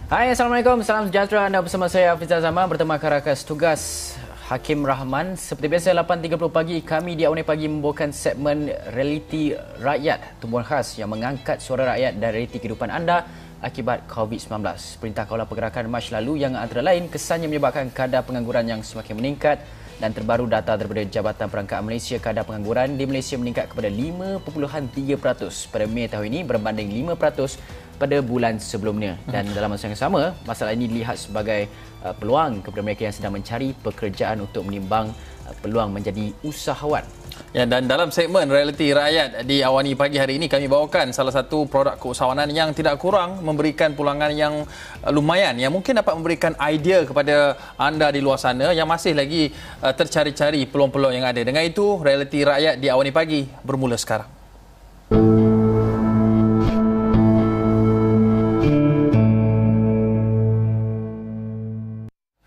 Hai, Assalamualaikum. Salam sejahtera. Anda bersama saya, Hafizah Zaman, bertemu rakan tugas Hakim Rahman. Seperti biasa, 8.30 pagi, kami di Awani Pagi membawakan segmen Realiti Rakyat, tumbuhan khas yang mengangkat suara rakyat dan realiti kehidupan anda akibat COVID-19. Perintah Kawalan Pergerakan Mac lalu yang antara lain kesannya menyebabkan kadar pengangguran yang semakin meningkat, dan terbaru data daripada Jabatan Perangkat Malaysia, kadar pengangguran di Malaysia meningkat kepada 5.3% pada Mei tahun ini berbanding 5% pada bulan sebelumnya. Dan dalam masa yang sama, masalah ini dilihat sebagai peluang kepada mereka yang sedang mencari pekerjaan untuk menimbang peluang menjadi usahawan. Ya, dan dalam segmen Realiti Rakyat di Awani Pagi hari ini, kami bawakan salah satu produk keusahawanan yang tidak kurang memberikan pulangan yang lumayan, yang mungkin dapat memberikan idea kepada anda di luar sana yang masih lagi tercari-cari peluang-peluang yang ada. Dengan itu, Realiti Rakyat di Awani Pagi bermula sekarang.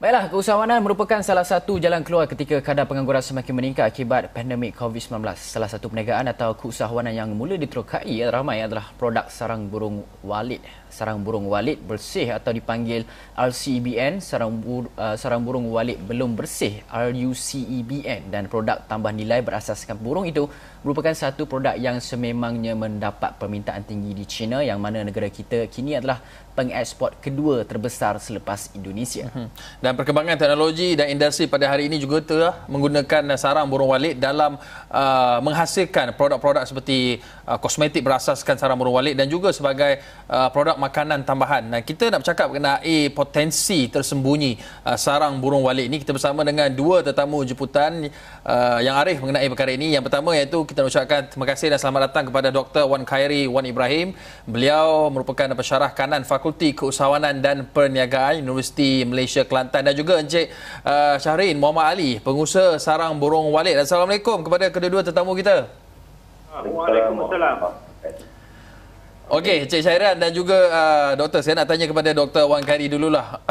Baiklah, keusahawanan merupakan salah satu jalan keluar ketika kadar pengangguran semakin meningkat akibat pandemik COVID-19. Salah satu perniagaan atau keusahawanan yang mula diterokai ramai adalah produk sarang burung walit. Sarang burung walit bersih atau dipanggil RCEBN, sarang burung walit belum bersih RUCEBN, dan produk tambah nilai berasaskan burung itu merupakan satu produk yang sememangnya mendapat permintaan tinggi di China, yang mana negara kita kini adalah pengeksport kedua terbesar selepas Indonesia. Dan perkembangan teknologi dan industri pada hari ini juga telah menggunakan sarang burung walit dalam menghasilkan produk-produk seperti kosmetik berasaskan sarang burung walit dan juga sebagai produk makanan tambahan. Nah, kita nak bercakap mengenai potensi tersembunyi sarang burung walit ini. Kita bersama dengan dua tetamu jemputan yang arif mengenai perkara ini. Yang pertama iaitu kita ucapkan terima kasih dan selamat datang kepada Dr. Wan Khairi Wan Ibrahim. Beliau merupakan pensyarah kanan Fakulti Keusahawanan dan Perniagaan Universiti Malaysia Kelantan, dan juga Encik Syahrin Muhammad Ali, pengusaha sarang burung walit. Assalamualaikum kepada kedua-dua tetamu kita. Waalaikumsalam. Okey, Encik Syahrin dan juga Doktor, saya nak tanya kepada Dr. Wan Khairi dululah.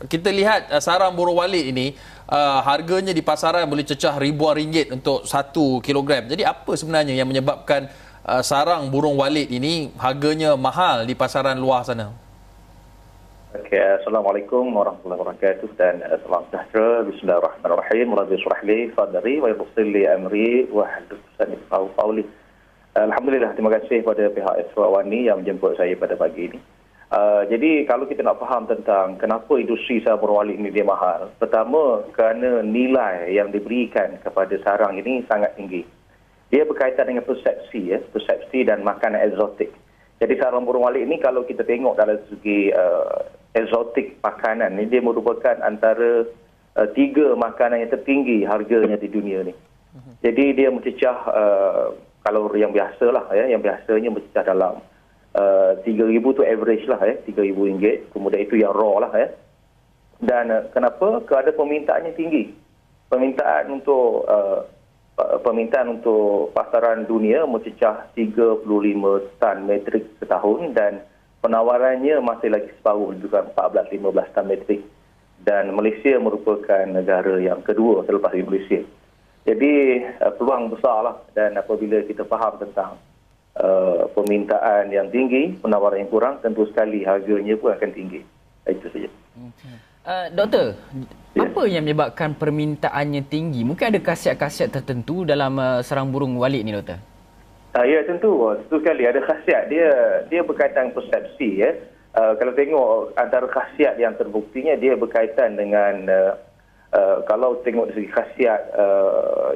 Kita lihat sarang burung walit ini harganya di pasaran boleh cecah ribuan ringgit untuk 1 kilogram. Jadi apa sebenarnya yang menyebabkan sarang burung walit ini harganya mahal di pasaran luar sana? Okay, Assalamualaikum warahmatullahi wabarakatuh dan salam sejahtera. Bismillahirrahmanirrahim. Rabbi shrah li sadri wa yassir li amri wa hlul 'uqdatam min qawli. Alhamdulillah, terima kasih kepada pihak Awani yang menjemput saya pada pagi ini. Jadi kalau kita nak faham tentang kenapa industri sarang burung walit ini dia mahal, pertama kerana nilai yang diberikan kepada sarang ini sangat tinggi. Dia berkaitan dengan persepsi dan makanan eksotik. Jadi sarang burung walit ini kalau kita tengok dalam segi eksotik makanan ni, dia merupakan antara 3 makanan yang tertinggi harganya di dunia ni. Jadi dia mencecah kalau yang biasalah yang biasanya mencecah dalam 3,000 tu average lah RM3,000. Kemudian itu yang raw lah Dan kenapa? Kerana permintaannya tinggi. Permintaan untuk pasaran dunia mencecah 35 tan metrik setahun, dan penawarannya masih lagi separuh, juga 14-15 tan metrik. Dan Malaysia merupakan negara yang kedua selepas Indonesia. Jadi peluang besarlah, dan apabila kita faham tentang permintaan yang tinggi, penawaran yang kurang, tentu sekali harganya pun akan tinggi. Itu saja. Doktor, apa yang menyebabkan permintaannya tinggi? Mungkin ada khasiat-khasiat tertentu dalam sarang burung walit ni, Doktor? Ya, tentu sekali ada khasiat. Dia berkaitan persepsi. Kalau tengok antara khasiat yang terbuktinya, dia berkaitan dengan kalau tengok dari segi khasiat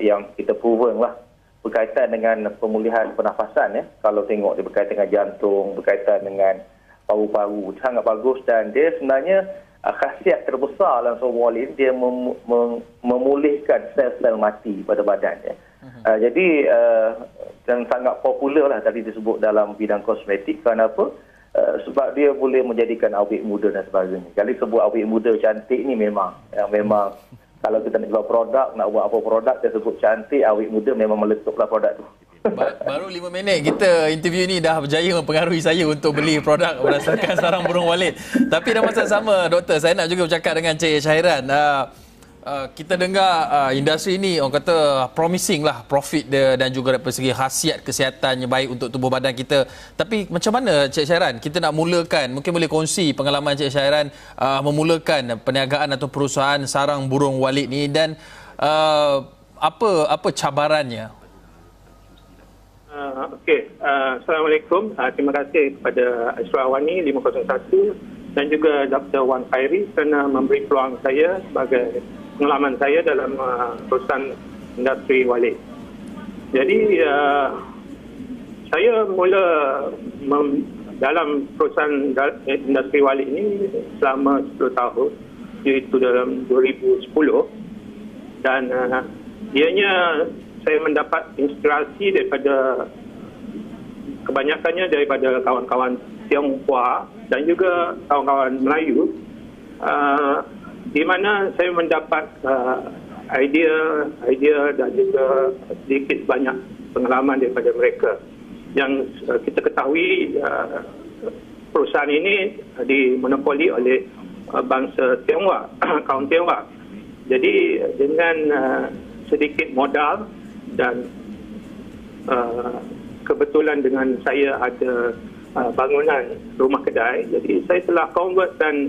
yang kita proven lah, berkaitan dengan pemulihan pernafasan. Kalau tengok dia berkaitan dengan jantung, berkaitan dengan paru-paru, sangat bagus. Dan dia sebenarnya khasiat terbesar dalam sarang burung walit, dia memulihkan sel-sel mati pada badan. Jadi dan sangat popular lah tadi disebut dalam bidang kosmetik. Kenapa? Sebab dia boleh menjadikan awet muda dan sebagainya. Kali sebut awet muda cantik ni memang kalau kita nak jual produk, nak buat apa produk, kita sebut cantik, awet muda, memang meletuplah produk tu. Baru 5 minit kita interview ni dah berjaya mempengaruhi saya untuk beli produk berdasarkan sarang burung walit. Tapi dalam masa sama, Doktor, saya nak juga bercakap dengan Encik Syahrin. Kita dengar industri ini orang kata promising lah profit dia dan juga dari segi khasiat kesihatannya baik untuk tubuh badan kita. Tapi macam mana Cik Syairan kita nak mulakan, mungkin boleh kongsi pengalaman Cik Syairan memulakan perniagaan atau perusahaan sarang burung Walid ni dan apa cabarannya? Assalamualaikum. Terima kasih kepada Ashraf Awani 501 dan juga Dr. Wan Khairi kerana memberi peluang saya sebagai pengalaman saya dalam perusahaan industri Walid. Jadi saya mula dalam perusahaan industri Walid ini selama 10 tahun, iaitu dalam 2010, dan ianya saya mendapat inspirasi daripada kebanyakannya daripada kawan-kawan Tionghoa dan juga kawan-kawan Melayu, di mana saya mendapat idea dan juga sedikit banyak pengalaman daripada mereka. Yang kita ketahui perusahaan ini dimonopoli oleh bangsa Tionghoa, kaum Tionghoa. Jadi dengan sedikit modal dan kebetulan dengan saya ada bangunan rumah kedai, jadi saya telah convertkan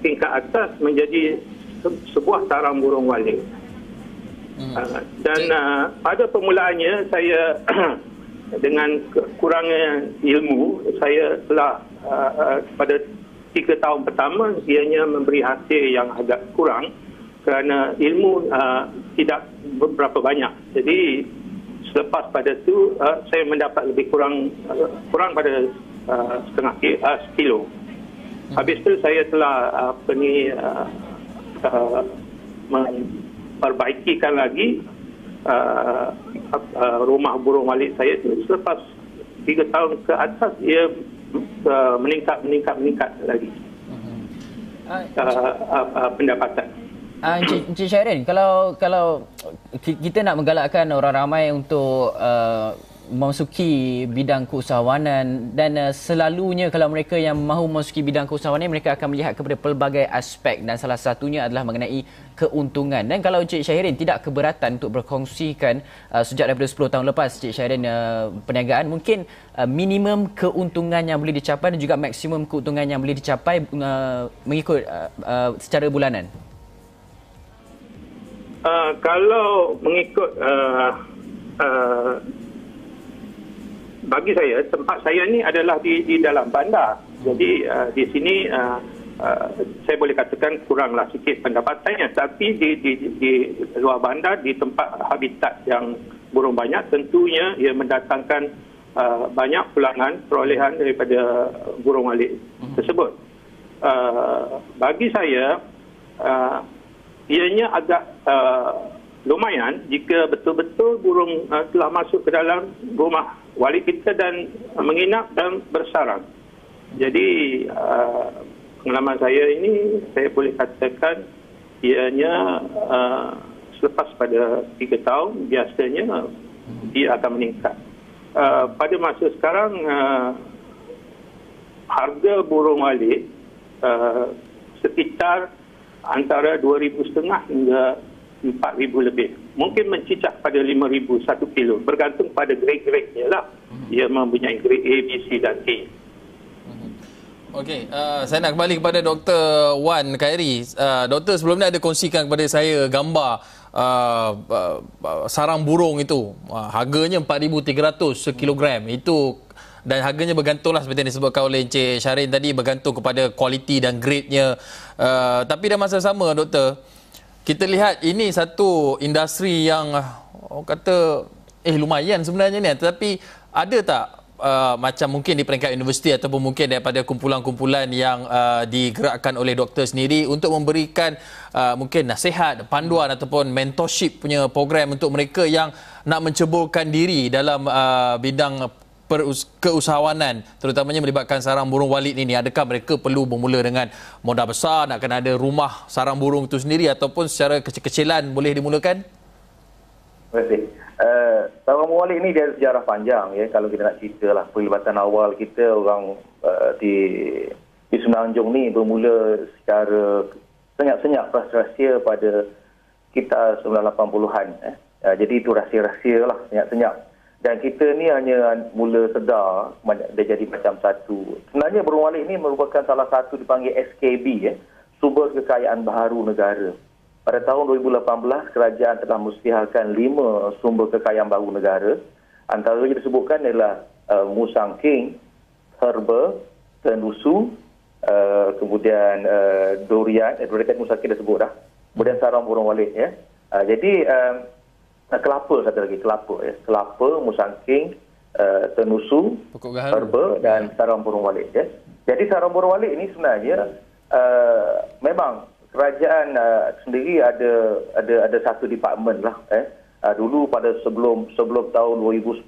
tingkat atas menjadi sebuah sarang burung Walid. Dan pada permulaannya saya dengan kekurangan ilmu, saya telah pada 3 tahun pertama ianya memberi hasil yang agak kurang kerana ilmu tidak berapa banyak. Jadi selepas pada itu saya mendapat lebih kurang pada setengah kilo. Habis itu saya telah memperbaikikan lagi rumah burung Walid saya itu. Selepas 3 tahun ke atas ia meningkat lagi pendapatan. Encik Syairin, kalau kita nak menggalakkan orang ramai untuk memasuki bidang keusahawanan dan selalunya kalau mereka yang mahu memasuki bidang keusahawanan mereka akan melihat kepada pelbagai aspek dan salah satunya adalah mengenai keuntungan. Dan kalau Encik Syairin tidak keberatan untuk berkongsikan sejak daripada 10 tahun lepas Encik Syairin perniagaan, mungkin minimum keuntungan yang boleh dicapai dan juga maksimum keuntungan yang boleh dicapai mengikut secara bulanan. Kalau mengikut bagi saya, tempat saya ni adalah di dalam bandar. Jadi di sini saya boleh katakan kuranglah sikit pendapatannya. Tapi di luar bandar, di tempat habitat yang burung banyak, tentunya ia mendatangkan banyak pulangan perolehan daripada burung Walid tersebut. Bagi saya, ianya agak lumayan jika betul-betul burung telah masuk ke dalam rumah Walid kita dan menginap dan bersarang. Jadi pengalaman saya ini saya boleh katakan ianya selepas pada 3 tahun biasanya dia akan meningkat. Pada masa sekarang harga burung Walid sekitar antara 2,500 hingga 4,000 lebih. Mungkin mencicak pada 5,000 satu kilo. Bergantung pada grade-grade-nya lah. Ia mempunyai grade A, B, C dan A. Okey, saya nak kembali kepada Dr. Wan Khairi. Doktor sebelum ni ada kongsikan kepada saya gambar sarang burung itu. Harganya 4,300 sekilogram. Itu dan harganya bergantunglah seperti yang disebutkan oleh Encik Syairin tadi, bergantung kepada kualiti dan grade-nya. Tapi dalam masa sama doktor, kita lihat ini satu industri yang orang kata lumayan sebenarnya ni, tetapi ada tak macam mungkin di peringkat universiti ataupun mungkin daripada kumpulan-kumpulan yang digerakkan oleh doktor sendiri untuk memberikan mungkin nasihat, panduan ataupun mentorship punya program untuk mereka yang nak menceburkan diri dalam bidang keusahawanan, terutamanya melibatkan sarang burung Walid ini? Adakah mereka perlu bermula dengan modal besar, nak kena ada rumah sarang burung itu sendiri ataupun secara kecil-kecilan boleh dimulakan? Terima kasih. Sarang burung Walid ini dia ada sejarah panjang ya. Kalau kita nak ceritalah pelibatan awal kita orang di Semenanjung ni bermula secara senyap-senyap rahsia pada kita 1980-an. Jadi itu rahsia-rahsia lah, senyap-senyap. Dan kita ni hanya mula sedar dia jadi macam satu. Sebenarnya burung walet ini merupakan salah satu dipanggil SKB, sumber kekayaan baharu negara. Pada tahun 2018, kerajaan telah musyawarahkan 5 sumber kekayaan baru negara. Antaranya disebutkan ialah musang king, herba, tenusu, kemudian durian, durian musang king dah sebut dah. Kemudian sarang burung walet. Jadi kelapa satu lagi, kelapa, musang king, tenusu, herba dan sarang burung walet. Jadi sarang burung walet ini sebenarnya memang kerajaan sendiri ada satu department lah. Dulu pada sebelum tahun 2010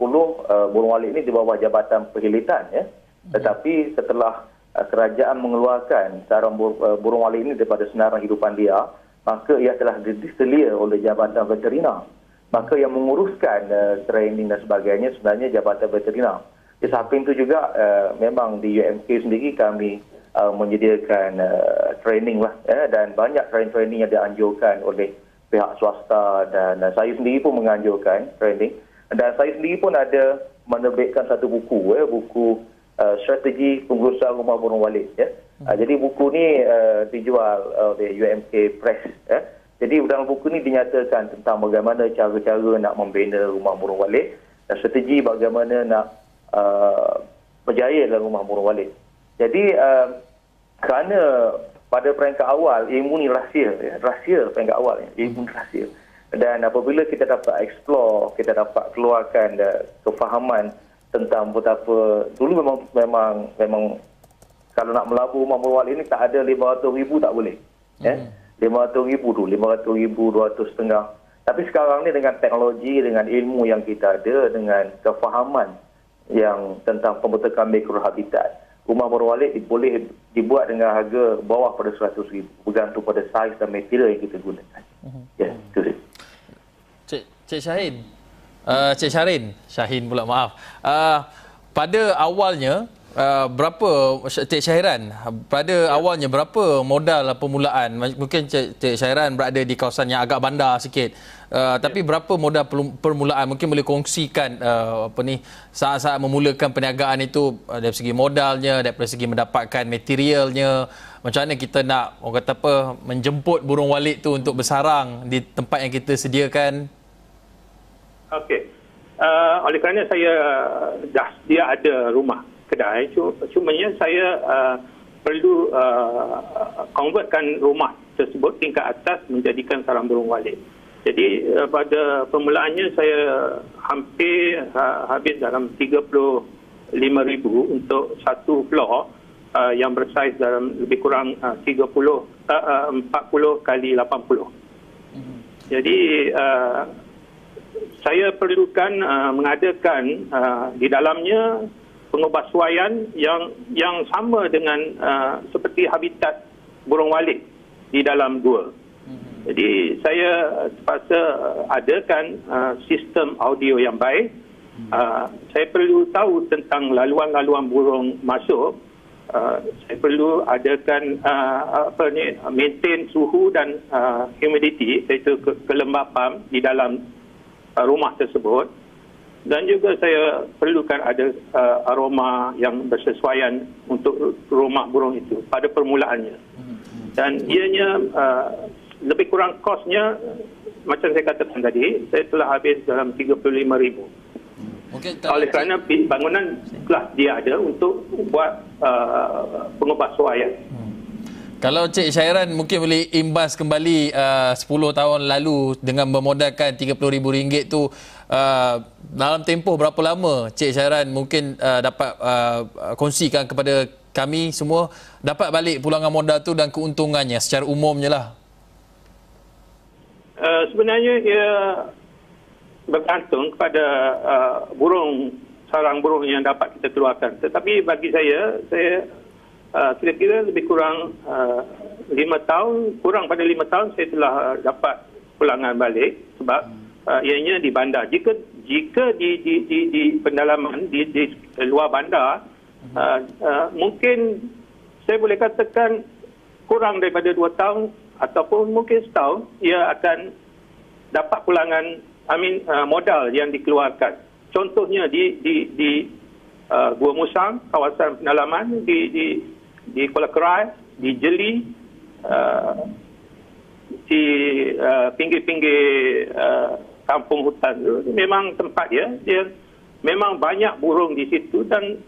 burung walet ini di bawah Jabatan Perkhidmatan. Tetapi setelah kerajaan mengeluarkan sarang burung walet ini daripada senaran hidupan liar, maka ia telah diselia oleh Jabatan Veteriner. Maka yang menguruskan training dan sebagainya sebenarnya Jabatan Veteriner. Di samping itu juga memang di UMK sendiri kami menyediakan training lah, dan banyak training yang dianjurkan oleh pihak swasta, dan saya sendiri pun menganjurkan training. Dan saya sendiri pun ada menerbitkan satu buku, buku strategi pengurusan rumah burung walet. Jadi buku ni dijual oleh UMK Press. Jadi dalam buku ni dinyatakan tentang bagaimana cara-cara nak membina rumah burung walet dan strategi bagaimana nak berjaya dalam rumah burung walet. Jadi kerana pada peringkat awal ilmu ni rahsia peringkat awal, ilmu ni rahsia. Dan apabila kita dapat explore, kita dapat keluarkan kefahaman tentang betapa dulu memang kalau nak melabur rumah burung walet ni tak ada 500,000 tak boleh. 500,000 tu, 500,000, 200,000. Tapi sekarang ni dengan teknologi, dengan ilmu yang kita ada, dengan kefahaman yang tentang pembentukan mikrohabitat, rumah burung walet boleh dibuat dengan harga bawah pada 100,000, bergantung pada saiz dan material yang kita gunakan. Itu dia. Cik Syahin. Cik Syahin pula, maaf. Pada awalnya Cik Syahiran, pada awalnya berapa modal permulaan? Mungkin Cik Syahiran berada di kawasan yang agak bandar sikit. Tapi berapa modal permulaan? Mungkin boleh kongsikan saat-saat memulakan perniagaan itu dari segi modalnya, dari segi mendapatkan materialnya. Macam mana kita nak menjemput burung walet tu untuk bersarang di tempat yang kita sediakan? Okey. Oleh kerana saya dia ada rumah kedai, cumanya saya perlu convertkan rumah tersebut tingkat atas menjadikan sarang burung walet. Jadi pada permulaannya saya hampir habis dalam 35,000 untuk satu floor yang bersaiz dalam lebih kurang 40 kali 80. Jadi saya perlukan mengadakan di dalamnya pengubahsuaian yang sama dengan seperti habitat burung walet di dalam gua. Jadi saya terpaksa adakan sistem audio yang baik. Saya perlu tahu tentang laluan-laluan burung masuk. Saya perlu adakan maintain suhu dan humidity, iaitu kelembapan di dalam rumah tersebut. Dan juga saya perlukan ada aroma yang bersesuaian untuk rumah burung itu pada permulaannya. Dan ianya lebih kurang kosnya, macam saya katakan tadi, saya telah habis dalam 35,000. Oleh kerana bangunan telah dia ada untuk buat pengubahsuaian. Kalau Cik Syahiran mungkin boleh imbas kembali 10 tahun lalu dengan bermodalkan RM30,000 tu, dalam tempoh berapa lama Cik Syahiran mungkin dapat kongsikan kepada kami semua, dapat balik pulangan modal tu dan keuntungannya secara umumnya lah? Sebenarnya ia bergantung kepada sarang burung yang dapat kita keluarkan. Tetapi bagi saya kira-kira lebih kurang 5 tahun, kurang pada 5 tahun saya telah dapat pulangan balik, sebab ianya di bandar. Jika di pendalaman di luar bandar, mungkin saya boleh katakan kurang daripada 2 tahun ataupun mungkin setahun ia akan dapat pulangan modal yang dikeluarkan. Contohnya di Gua Musang, kawasan pendalaman di Kuala Kerai, di Jeli, di pinggir-pinggir kampung hutan itu memang tempat dia memang banyak burung di situ dan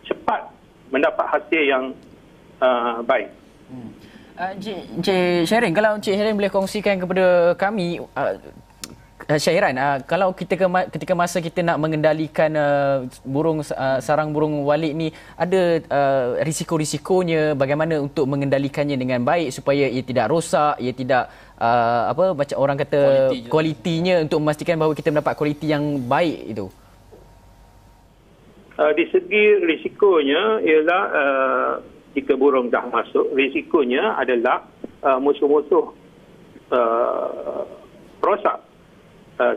cepat mendapat hasil yang baik. Encik Syairan, kalau Encik Syairan boleh kongsikan kepada kami, Syairan, kalau ketika masa kita nak mengendalikan sarang burung walit ni, ada risiko-risikonya, bagaimana untuk mengendalikannya dengan baik supaya ia tidak rosak, ia tidak macam orang kata kualitinya, untuk memastikan bahawa kita mendapat kualiti yang baik itu? Di segi risikonya ialah jika burung dah masuk, risikonya adalah musuh-musuh perosak.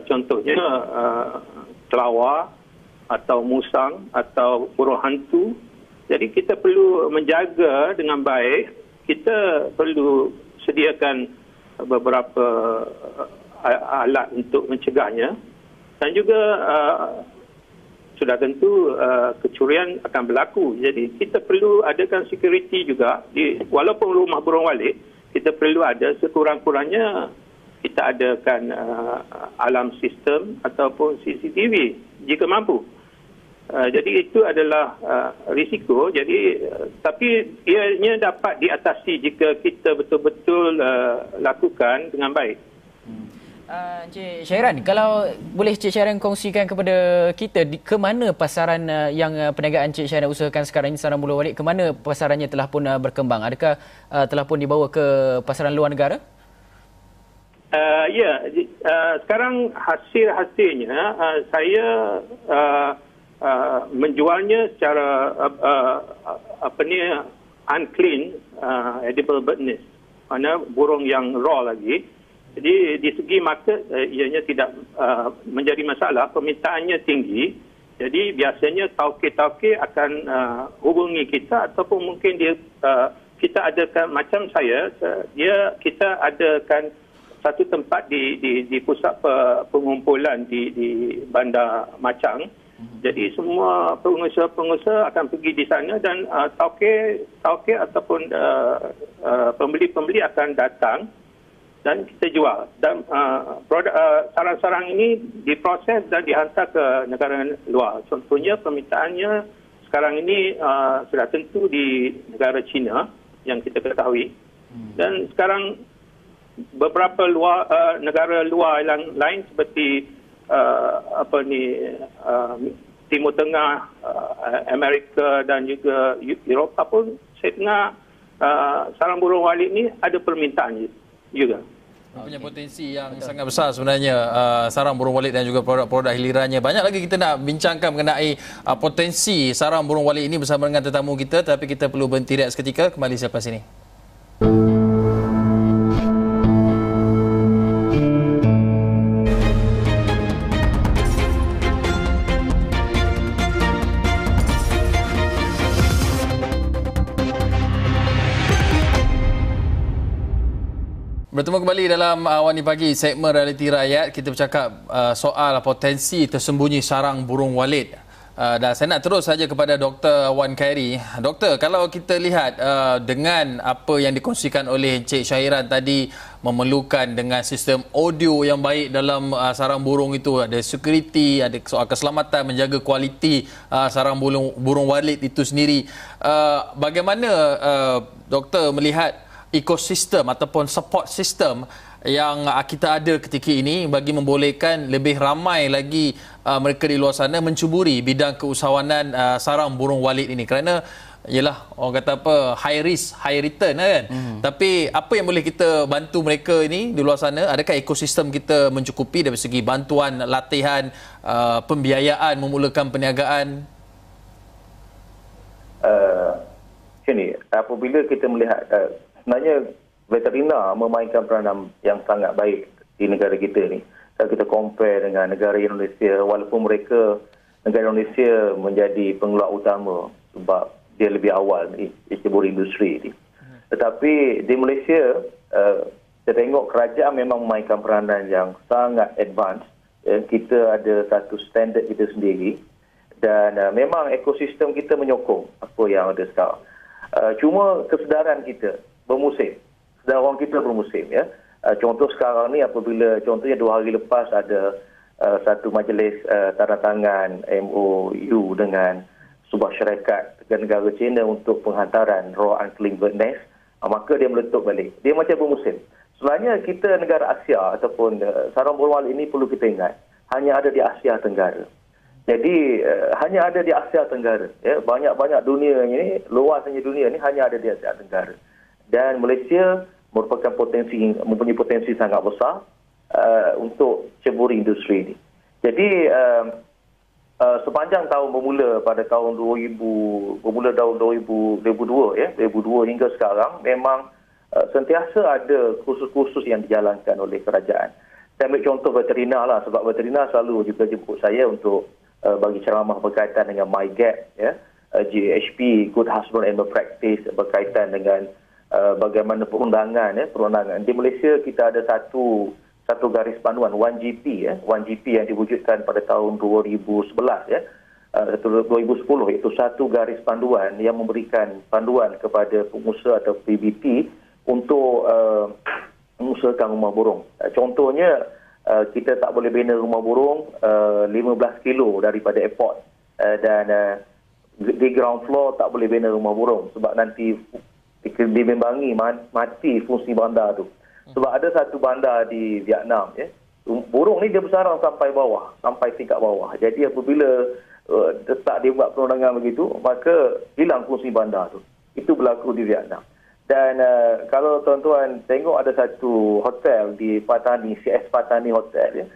Contohnya kelawar atau musang atau burung hantu. Jadi kita perlu menjaga dengan baik. Kita perlu sediakan beberapa alat untuk mencegahnya. Dan juga sudah tentu kecurian akan berlaku. Jadi kita perlu adakan security juga. Walaupun rumah burung walit, kita perlu ada sekurang-kurangnya kita adakan alarm sistem ataupun CCTV jika mampu. Jadi itu adalah risiko. Jadi tapi ianya dapat diatasi jika kita betul-betul lakukan dengan baik. Encik Syairan, kalau boleh Encik Syairan kongsikan kepada kita ke mana pasaran yang perniagaan Encik Syairan usahakan sekarang ini, sarang burung walit, ke mana pasarannya telah pun berkembang? Adakah telah pun dibawa ke pasaran luar negara? Sekarang hasilnya saya menjualnya secara unclean edible bird nest, mana burung yang raw lagi. Jadi di segi market ianya tidak menjadi masalah, permintaannya tinggi. Jadi biasanya tauke-tauke akan hubungi kita, ataupun mungkin kita adakan macam kita adakan satu tempat di pusat pengumpulan di Bandar Macang. Jadi semua pengusaha-pengusaha akan pergi di sana dan tauke ataupun pembeli-pembeli akan datang dan kita jual. Dan sarang-sarang ini diproses dan dihantar ke negara luar. Contohnya permintaannya sekarang ini sudah tentu di negara China yang kita ketahui. Dan sekarang beberapa negara luar yang lain seperti Timur Tengah, Amerika dan juga Eropah pun saya dengar sarang burung walit ni ada permintaan juga. Punya potensi yang sangat besar sebenarnya sarang burung walit dan juga produk-produk hilirannya. Banyak lagi kita nak bincangkan mengenai potensi sarang burung walit ini bersama dengan tetamu kita, tapi kita perlu berhenti rehat seketika. Kembali selepas ini. Bertemu kembali dalam Awani Pagi, segmen Realiti Rakyat. Kita bercakap soal potensi tersembunyi sarang burung walit. Dan saya nak terus saja kepada Dr. Wan Khairi. Doktor, kalau kita lihat dengan apa yang dikongsikan oleh Encik Syairan tadi, memerlukan dengan sistem audio yang baik dalam sarang burung itu, ada security, ada soal keselamatan, menjaga kualiti sarang burung walit itu sendiri. Bagaimana doktor melihat ekosistem ataupun support system yang kita ada ketika ini bagi membolehkan lebih ramai lagi mereka di luar sana mencuburi bidang keusahawanan sarang burung walit ini? Kerana yalah, orang kata apa, high risk high return kan. Tapi apa yang boleh kita bantu mereka ini di luar sana? Adakah ekosistem kita mencukupi dari segi bantuan, latihan, pembiayaan memulakan perniagaan? Apabila kita melihat sebenarnya veterina memainkan peranan yang sangat baik di negara kita ni. Kalau kita compare dengan negara Indonesia, walaupun negara Indonesia menjadi pengeluar utama sebab dia lebih awal di cebur industri ni. Tetapi di Malaysia, kita tengok kerajaan memang memainkan peranan yang sangat advance. Kita ada satu standard kita sendiri dan memang ekosistem kita menyokong apa yang ada sekarang. Cuma kesedaran kita bermusim. Kesedaran orang kita bermusim. Ya. Contoh sekarang ni apabila contohnya 2 hari lepas ada satu majlis tanda tangan MOU dengan sebuah syarikat negara China untuk penghantaran raw unclaimed bird nest, maka dia meletup balik. Dia macam bermusim. Sebenarnya kita negara Asia ataupun sarang burung walet ini perlu kita ingat hanya ada di Asia Tenggara. Jadi hanya ada di Asia Tenggara. Ya, banyak-banyak dunia ini, luasnya dunia ini hanya ada di Asia Tenggara. Dan Malaysia merupakan mempunyai potensi sangat besar untuk ceburi industri ini. Jadi sepanjang tahun bermula pada tahun 2002 ya, 2002 hingga sekarang memang sentiasa ada kursus-kursus yang dijalankan oleh kerajaan. Saya ambil contoh veterina lah, sebab veterina selalu juga jemput saya untuk bagi ceramah berkaitan dengan MyGap, ya, GHP, Good Husband and Practice, berkaitan dengan bagaimana perundangan. Di Malaysia kita ada satu garis panduan 1GP, ya, 1GP yang diwujudkan pada tahun 2011, ya. 2010, iaitu satu garis panduan yang memberikan panduan kepada pengusaha atau PBT untuk mengusahakan rumah burung. Contohnya, kita tak boleh bina rumah burung 15 kilo daripada airport, dan di ground floor tak boleh bina rumah burung sebab nanti dibimbangi mati fungsi bandar tu. Sebab ada satu bandar di Vietnam, ya, burung ni dia bersarang sampai bawah, sampai tingkat bawah. Jadi apabila tak dibuat perundangan begitu, maka hilang fungsi bandar tu. Itu berlaku di Vietnam. Dan kalau tuan-tuan tengok ada satu hotel di Patani, CS Patani Hotel, ya,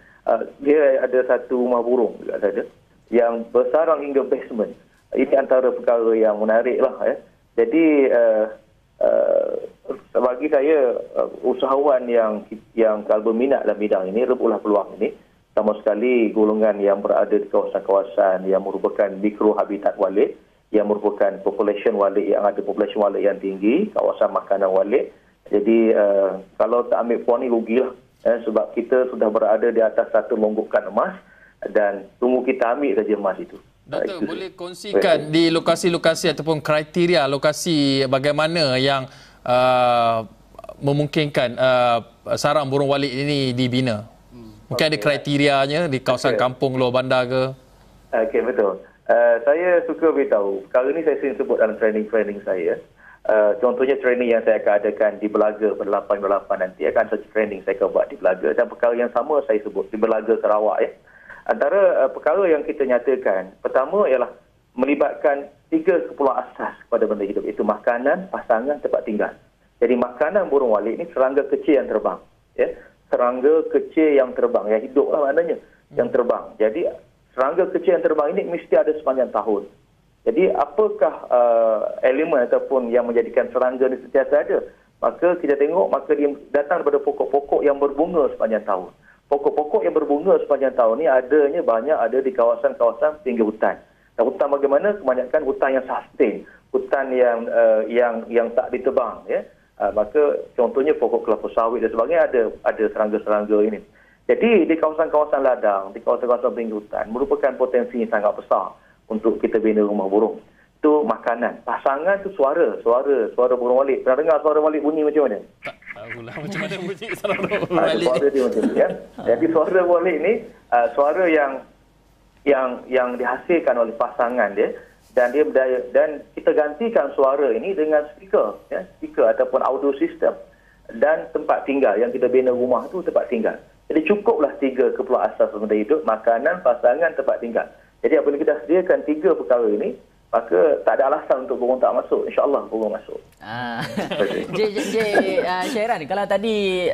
dia ada satu rumah burung juga ada yang bersarang hingga basement. Ini antara perkara yang menarik lah. Ya. Jadi bagi saya usahawan yang kalau berminat dalam bidang ini, rebutlah peluang ini. Sama sekali golongan yang berada di kawasan-kawasan yang merupakan mikro habitat walet, yang merupakan population walet yang ada population walet yang tinggi, kawasan makanan walet. Jadi kalau tak ambil puan ni rugilah, sebab kita sudah berada di atas satu longgokan emas dan tunggu kita ambil saja emas itu. Doktor, boleh kongsikan di lokasi-lokasi ataupun kriteria lokasi bagaimana yang memungkinkan sarang burung walet ini dibina? Mungkin ada kriterianya di kawasan kampung luar bandar ke? Okey, betul. Saya suka beritahu, perkara ini saya sering sebut dalam training saya. Contohnya training yang saya akan adakan di Belaga pada 8/8 nanti, akan satu training saya akan buat di Belaga. Dan perkara yang sama saya sebut di Belaga Sarawak. Ya. Antara perkara yang kita nyatakan, pertama ialah melibatkan 3 keperluan asas kepada benda hidup, iaitu makanan, pasangan, tempat tinggal. Jadi makanan burung walet ini serangga kecil yang terbang. Ya. Serangga kecil yang terbang, yang hidup lah maknanya, yang terbang. Jadi serangga kecil yang terbang ini mesti ada sepanjang tahun. Jadi apakah elemen ataupun yang menjadikan serangga ini sentiasa ada? Maka kita tengok, maka dia datang daripada pokok-pokok yang berbunga sepanjang tahun. Pokok-pokok yang berbunga sepanjang tahun ini adanya banyak ada di kawasan-kawasan pinggir hutan. Dan hutan bagaimana? Kebanyakan hutan yang sustain, hutan yang tak ditebang. Ya. Maka contohnya pokok kelapa sawit dan sebagainya ada serangga-serangga ini. Jadi di kawasan-kawasan ladang, di kawasan-kawasan pinggir hutan merupakan potensi yang sangat besar untuk kita bina rumah burung. Itu makanan. Pasangan tu suara burung walet. Pernah dengar suara walet bunyi macam mana? Tak tahulah macam mana bunyi suara burung walet. Suara dia macam ni, ya. Jadi suara walet ni suara yang dihasilkan oleh pasangan dia, dan kita gantikan suara ini dengan speaker, ya, speaker ataupun audio system, dan tempat tinggal yang kita bina rumah tu tempat tinggal. Jadi cukuplah 3 keperluan asas benda hidup, makanan, pasangan, tempat tinggal. Jadi apabila kita sediakan 3 perkara ini, maka tak ada alasan untuk burung tak masuk. InsyaAllah burung masuk. Syairan, kalau tadi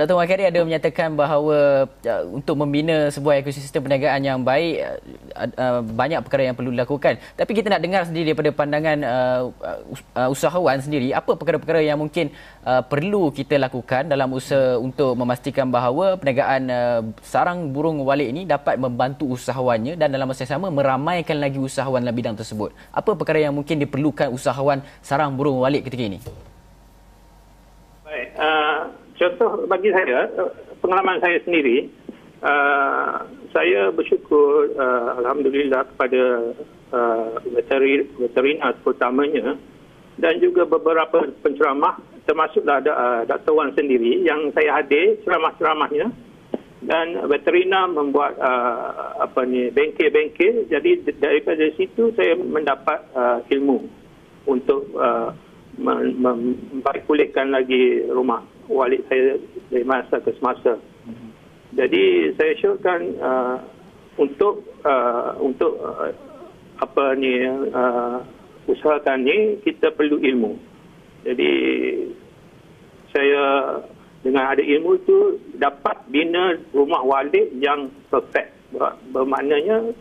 Dr. Makari ada menyatakan bahawa untuk membina sebuah ekosistem perniagaan yang baik, banyak perkara yang perlu dilakukan. Tapi kita nak dengar sendiri daripada pandangan usahawan sendiri, apa perkara-perkara yang mungkin perlu kita lakukan dalam usaha untuk memastikan bahawa perniagaan sarang burung walet ini dapat membantu usahawannya dan dalam masa yang sama meramaikan lagi usahawan dalam bidang tersebut. Apa perkara yang mungkin diperlukan usahawan sarang burung walet ketika ini? Baik, contoh bagi saya, pengalaman saya sendiri, saya bersyukur alhamdulillah kepada veterina terutamanya dan juga beberapa penceramah, termasuklah Dr. Wan sendiri yang saya hadir ceramah-ceramahnya, dan veterina membuat bengkel-bengkel. Jadi daripada situ saya mendapat ilmu untuk memperpulihkan lagi rumah walid saya dari masa ke semasa. Jadi saya syorkan untuk usahakan ni kita perlu ilmu. Jadi saya dengan ada ilmu itu dapat bina rumah walid yang perfect. Bermaknanya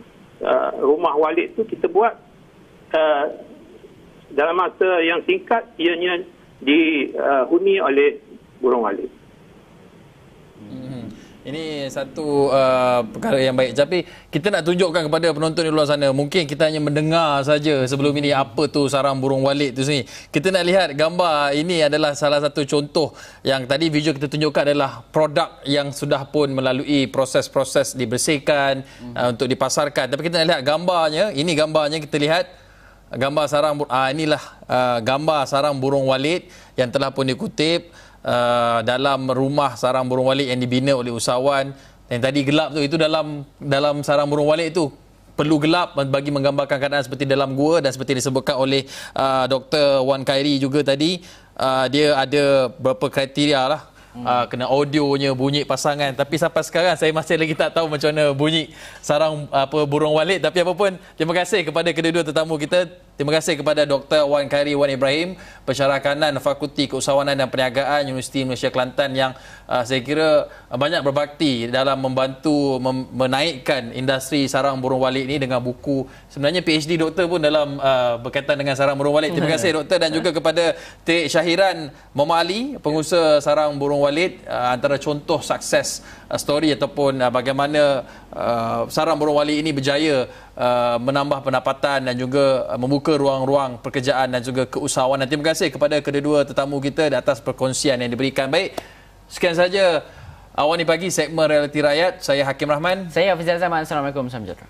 rumah walid itu kita buat dalam masa yang singkat, ianya dihuni oleh burung walid. Ini satu perkara yang baik. Tapi kita nak tunjukkan kepada penonton di luar sana. Mungkin kita hanya mendengar saja sebelum ini apa tu sarang burung walid tu sini. Kita nak lihat gambar ini adalah salah satu contoh yang tadi video kita tunjukkan adalah produk yang sudah pun melalui proses-proses dibersihkan untuk dipasarkan. Tapi kita nak lihat gambarnya. Ini gambarnya, kita lihat gambar sarang inilah gambar sarang burung walid yang telah pun dikutip dalam rumah sarang burung walid yang dibina oleh usahawan. Yang tadi gelap tu, itu dalam sarang burung walid itu perlu gelap bagi menggambarkan keadaan seperti dalam gua, dan seperti disebutkan oleh Dr. Wan Khairi juga tadi, dia ada beberapa kriteria lah. Kena audionya, bunyi pasangan. Tapi sampai sekarang saya masih lagi tak tahu macam mana bunyi sarang burung walid. Tapi apa pun, terima kasih kepada kedua-dua tetamu kita. Terima kasih kepada Dr. Wan Khairi Wan Ibrahim, Pensyarah Kanan Fakulti Keusahawanan dan Perniagaan Universiti Malaysia Kelantan, yang saya kira banyak berbakti dalam membantu menaikkan industri sarang burung walid ini dengan buku. Sebenarnya PhD doktor pun dalam berkaitan dengan sarang burung walid. Terima kasih doktor, dan juga kepada Tik Syahiran Muhammad Ali, pengusaha sarang burung walid, antara contoh sukses story ataupun bagaimana sarang burung walid ini berjaya menambah pendapatan dan juga membuka ruang-ruang pekerjaan dan juga keusahawanan. Terima kasih kepada kedua-dua tetamu kita di atas perkongsian yang diberikan. Baik, sekian saja Awal Ni Pagi segmen Realiti Rakyat. Saya Hakim Rahman. Saya Hafizal Zaman. Assalamualaikum. Salam sejahtera.